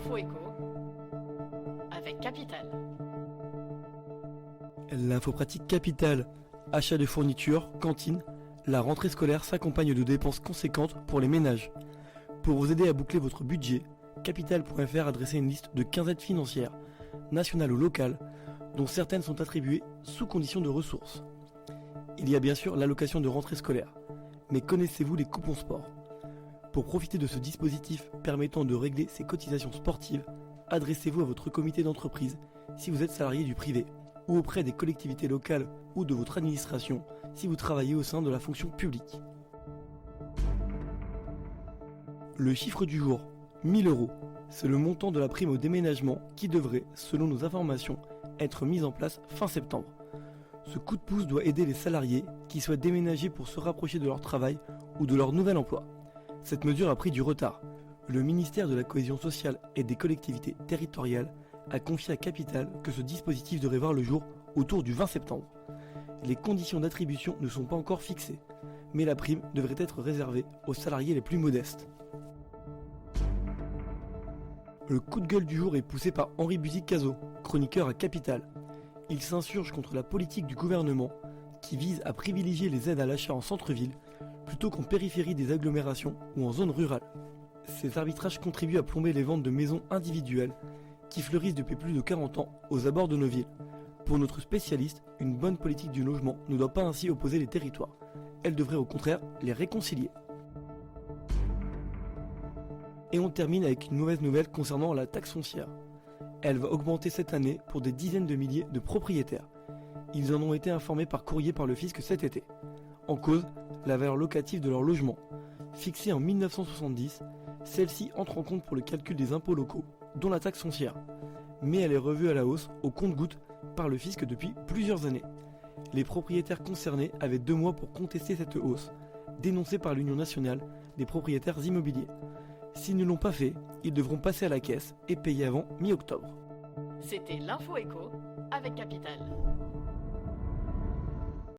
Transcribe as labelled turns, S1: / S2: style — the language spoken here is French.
S1: L'info éco avec Capital.
S2: L'info pratique Capital, achat de fournitures, cantine, la rentrée scolaire s'accompagne de dépenses conséquentes pour les ménages. Pour vous aider à boucler votre budget, Capital.fr a dressé une liste de 15 aides financières, nationales ou locales, dont certaines sont attribuées sous condition de ressources. Il y a bien sûr l'allocation de rentrée scolaire, mais connaissez-vous les coupons sport ? Pour profiter de ce dispositif permettant de régler ses cotisations sportives, adressez-vous à votre comité d'entreprise si vous êtes salarié du privé, ou auprès des collectivités locales ou de votre administration si vous travaillez au sein de la fonction publique. Le chiffre du jour, 1000 €, c'est le montant de la prime au déménagement qui devrait, selon nos informations, être mise en place fin septembre. Ce coup de pouce doit aider les salariés qui souhaitent déménager pour se rapprocher de leur travail ou de leur nouvel emploi. Cette mesure a pris du retard. Le ministère de la Cohésion sociale et des collectivités territoriales a confié à Capital que ce dispositif devrait voir le jour autour du 20 septembre. Les conditions d'attribution ne sont pas encore fixées, mais la prime devrait être réservée aux salariés les plus modestes. Le coup de gueule du jour est poussé par Henri Buzy-Cazot, chroniqueur à Capital. Il s'insurge contre la politique du gouvernement qui vise à privilégier les aides à l'achat en centre-ville plutôt qu'en périphérie des agglomérations ou en zone rurale. Ces arbitrages contribuent à plomber les ventes de maisons individuelles qui fleurissent depuis plus de 40 ans aux abords de nos villes. Pour notre spécialiste, une bonne politique du logement ne doit pas ainsi opposer les territoires. Elle devrait au contraire les réconcilier. Et on termine avec une mauvaise nouvelle concernant la taxe foncière. Elle va augmenter cette année pour des dizaines de milliers de propriétaires. Ils en ont été informés par courrier par le fisc cet été. En cause, la valeur locative de leur logement. Fixée en 1970, celle-ci entre en compte pour le calcul des impôts locaux, dont la taxe foncière. Mais elle est revue à la hausse au compte-gouttes par le fisc depuis plusieurs années. Les propriétaires concernés avaient 2 mois pour contester cette hausse, dénoncée par l'Union nationale des propriétaires immobiliers. S'ils ne l'ont pas fait, ils devront passer à la caisse et payer avant mi-octobre.
S1: C'était l'Info éco avec Capital.